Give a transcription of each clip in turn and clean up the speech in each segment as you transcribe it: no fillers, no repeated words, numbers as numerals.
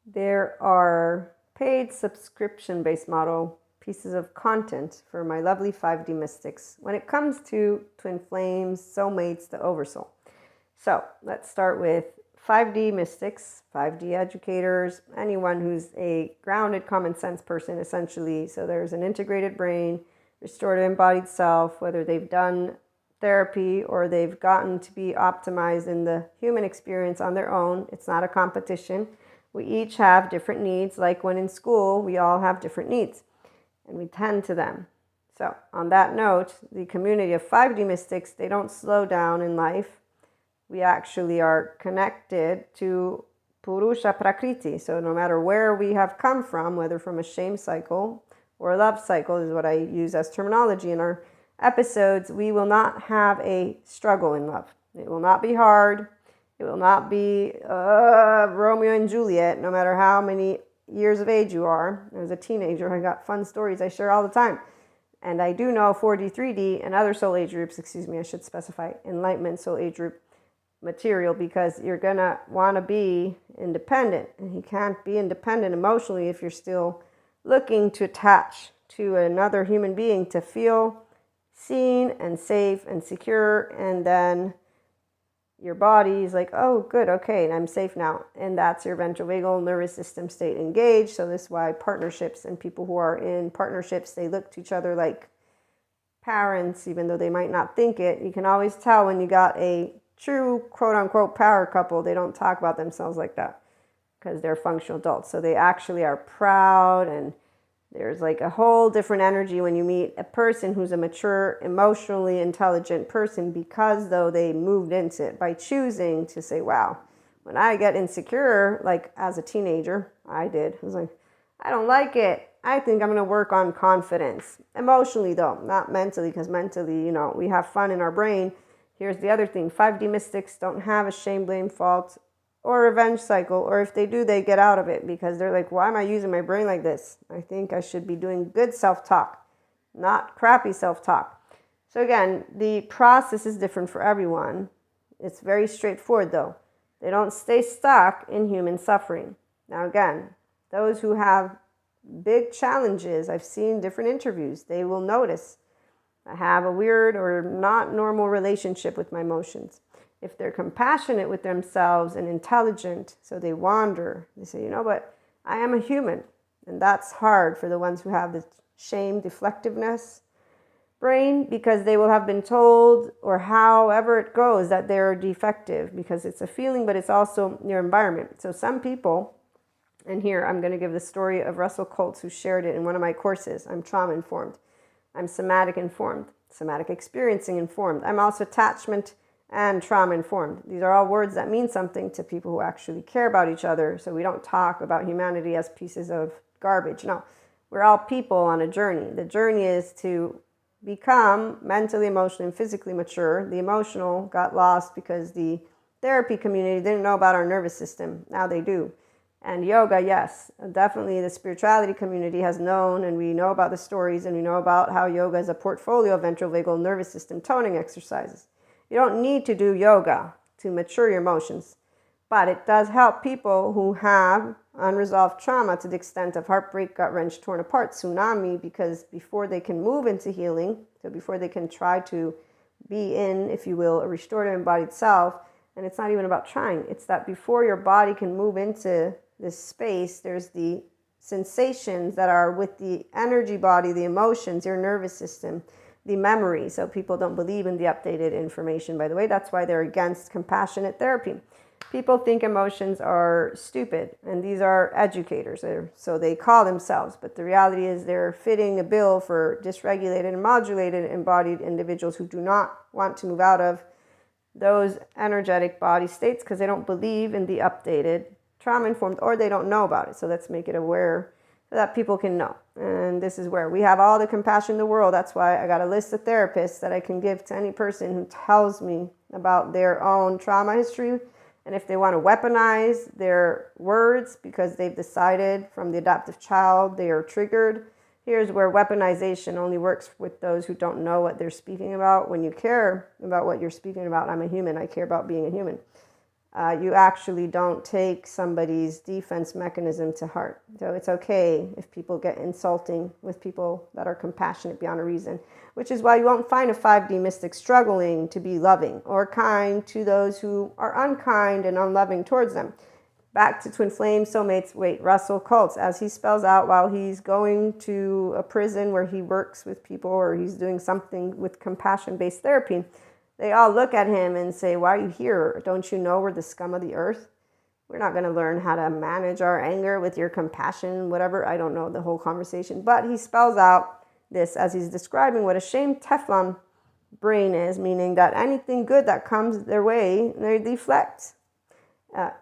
There are paid subscription-based model pieces of content for my lovely 5D mystics when it comes to twin flames, soulmates, the oversoul. So let's start with 5D mystics, 5D educators, anyone who's a grounded common sense person essentially. So there's an integrated brain, restorative embodied self, whether they've done therapy or they've gotten to be optimized in the human experience on their own. It's not a competition. We each have different needs, like when in school, we all have different needs and we tend to them. So on that note, the community of 5D mystics, they don't slow down in life. We actually are connected to Purusha Prakriti. So no matter where we have come from, whether from a shame cycle or a love cycle is what I use as terminology in our episodes, we will not have a struggle in love. It will not be hard. It will not be Romeo and Juliet, no matter how many years of age you are. As a teenager, I got fun stories I share all the time. And I do know 4D, 3D, and other soul age groups, I should specify, Enlightenment soul age group material, because you're going to want to be independent. And you can't be independent emotionally if you're still looking to attach to another human being to feel seen and safe and secure, and then your body is like, oh, good, okay, and I'm safe now. And that's your ventral vagal nervous system state engaged. So this is why partnerships and people who are in partnerships, they look to each other like parents, even though they might not think it. You can always tell when you got a true quote-unquote power couple. They don't talk about themselves like that because they're functional adults. So they actually are proud, and there's like a whole different energy when you meet a person who's a mature, emotionally intelligent person, because though they moved into it by choosing to say, wow, when I get insecure, like as a teenager, I was like, I don't like it. I think I'm going to work on confidence. Emotionally though, not mentally, because mentally, we have fun in our brain. Here's the other thing. 5D mystics don't have a shame, blame, fault, or revenge cycle, or if they do, they get out of it because they're like, why am I using my brain like this? I think I should be doing good self-talk, not crappy self-talk. So again, the process is different for everyone. It's very straightforward though. They don't stay stuck in human suffering. Now again, those who have big challenges, I've seen different interviews, they will notice I have a weird or not normal relationship with my emotions. If they're compassionate with themselves and intelligent, so they wander, they say, but I am a human. And that's hard for the ones who have the shame, deflectiveness brain, because they will have been told, or however it goes, that they're defective, because it's a feeling, but it's also your environment. So some people, and here I'm going to give the story of Russell Coates, who shared it in one of my courses. I'm trauma informed. I'm somatic informed, somatic experiencing informed. I'm also attachment and trauma informed. These are all words that mean something to people who actually care about each other. So we don't talk about humanity as pieces of garbage. No, we're all people on a journey. The journey is to become mentally, emotionally, and physically mature. The emotional got lost because the therapy community didn't know about our nervous system. Now they do. And yoga, yes, definitely the spirituality community has known, and we know about the stories, and we know about how yoga is a portfolio of ventral vagal nervous system toning exercises. You don't need to do yoga to mature your emotions, but it does help people who have unresolved trauma to the extent of heartbreak, gut wrench, torn apart, tsunami, because before they can move into healing, so before they can try to be in, if you will, a restorative embodied self, and it's not even about trying, it's that before your body can move into this space, there's the sensations that are with the energy body, the emotions, your nervous system, the memory. So people don't believe in the updated information, by the way. That's why they're against compassionate therapy. People think emotions are stupid, and these are educators, so they call themselves. But the reality is they're fitting a bill for dysregulated and modulated embodied individuals who do not want to move out of those energetic body states because they don't believe in the updated trauma-informed, or they don't know about it. So let's make it aware so that people can know. And this is where we have all the compassion in the world. That's why I got a list of therapists that I can give to any person who tells me about their own trauma history. And if they want to weaponize their words because they've decided from the adoptive child they are triggered, here's where weaponization only works with those who don't know what they're speaking about. When you care about what you're speaking about, I'm a human. I care about being a human. You actually don't take somebody's defense mechanism to heart. So it's okay if people get insulting with people that are compassionate beyond a reason, which is why you won't find a 5D mystic struggling to be loving or kind to those who are unkind and unloving towards them. Back to twin flame soulmates. Wait, Russell Coates, as he spells out while he's going to a prison where he works with people or he's doing something with compassion-based therapy, they all look at him and say, why are you here? Don't you know we're the scum of the earth? We're not going to learn how to manage our anger with your compassion, whatever. I don't know the whole conversation. But he spells out this as he's describing what a shame Teflon brain is, meaning that anything good that comes their way, they deflect.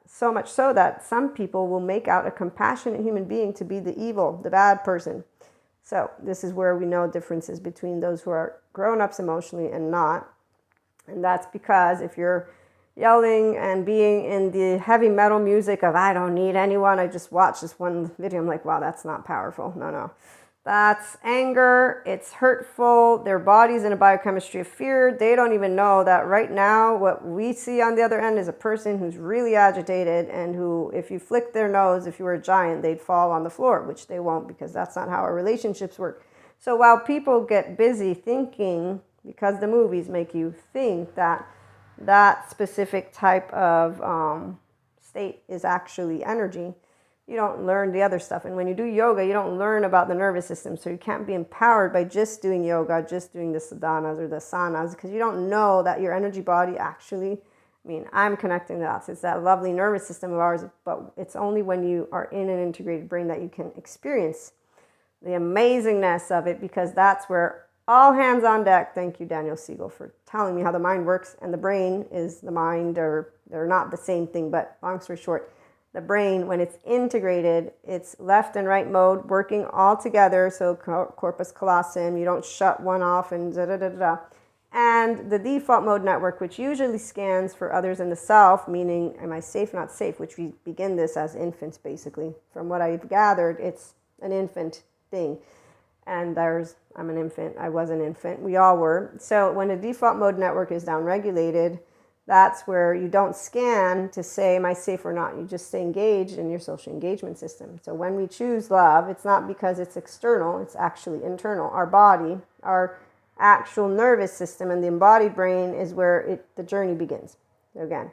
So much so that some people will make out a compassionate human being to be the evil, the bad person. So this is where we know differences between those who are grown-ups emotionally and not. And that's because if you're yelling and being in the heavy metal music of, I don't need anyone, I just watched this one video, I'm like, wow, that's not powerful. No. That's anger. It's hurtful. Their body's in a biochemistry of fear. They don't even know that right now what we see on the other end is a person who's really agitated and who, if you flick their nose, if you were a giant, they'd fall on the floor, which they won't because that's not how our relationships work. So while people get busy thinking, because the movies make you think that that specific type of state is actually energy, you don't learn the other stuff. And when you do yoga, you don't learn about the nervous system. So you can't be empowered by just doing yoga, just doing the sadhanas or the asanas, because you don't know that your energy body actually, I'm connecting the dots. It's that lovely nervous system of ours, but it's only when you are in an integrated brain that you can experience the amazingness of it, because that's where all hands on deck. Thank you, Daniel Siegel, for telling me how the mind works. And the brain is the mind, or they're not the same thing, but long story short, the brain, when it's integrated, it's left and right mode working all together. So corpus callosum, you don't shut one off and da-da-da-da. And the default mode network, which usually scans for others in the self, meaning am I safe, not safe, which we begin this as infants, basically. From what I've gathered, it's an infant thing. And I'm an infant, I was an infant, we all were. So when the default mode network is downregulated, that's where you don't scan to say, am I safe or not? You just stay engaged in your social engagement system. So when we choose love, it's not because it's external, it's actually internal. Our body, our actual nervous system, and the embodied brain is where the journey begins. So again,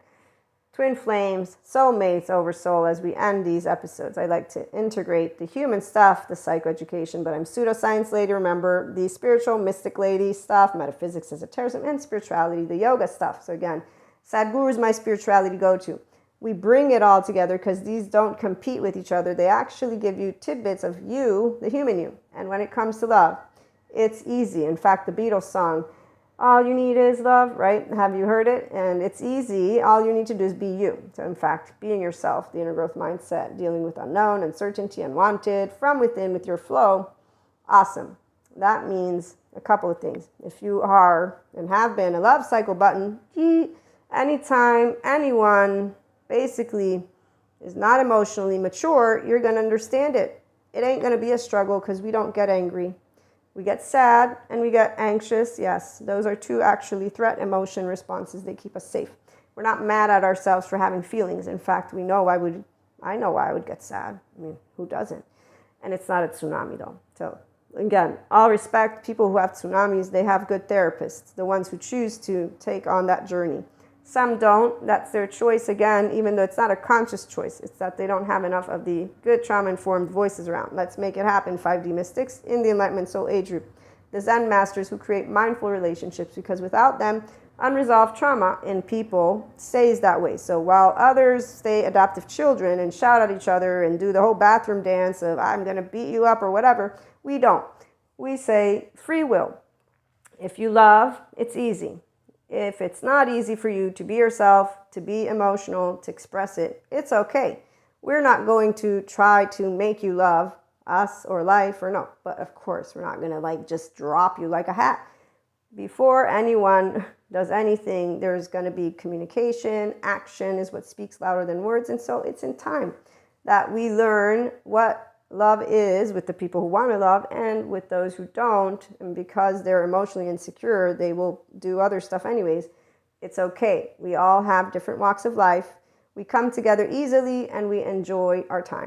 twin flames, soulmates over soul. As we end these episodes, I like to integrate the human stuff, the psychoeducation, but I'm pseudoscience lady, remember, the spiritual mystic lady stuff, metaphysics, esotericism, and spirituality, the yoga stuff. So again, Sadhguru is my spirituality go-to. We bring it all together because these don't compete with each other. They actually give you tidbits of you, the human you. And when it comes to love, it's easy. In fact, the Beatles song, all you need is love, right? Have you heard it? And it's easy. All you need to do is be you. So in fact, being yourself, the inner growth mindset, dealing with unknown, uncertainty, unwanted, from within with your flow, awesome. That means a couple of things. If you are and have been a love cycle button, anytime anyone basically is not emotionally mature, you're going to understand it. It ain't going to be a struggle because we don't get angry. We get sad and we get anxious. Yes, those are two actually threat emotion responses. They keep us safe. We're not mad at ourselves for having feelings. In fact, I know why I would get sad. Who doesn't? And it's not a tsunami though. So again, all respect, people who have tsunamis, they have good therapists, the ones who choose to take on that journey. Some don't. That's their choice again, even though it's not a conscious choice. It's that they don't have enough of the good trauma-informed voices around. Let's make it happen, 5D mystics in the Enlightenment Soul Age group. The Zen masters who create mindful relationships, because without them, unresolved trauma in people stays that way. So while others stay adoptive children and shout at each other and do the whole bathroom dance of I'm going to beat you up or whatever, we don't. We say free will. If you love, it's easy. If it's not easy for you to be yourself, to be emotional, to express it, it's okay. We're not going to try to make you love us or life or no. But of course, we're not going to just drop you like a hat. Before anyone does anything, there's going to be communication. Action is what speaks louder than words. And so it's in time that we learn what love is with the people who want to love and with those who don't. And because they're emotionally insecure, they will do other stuff anyways. It's okay. We all have different walks of life. We come together easily and we enjoy our time.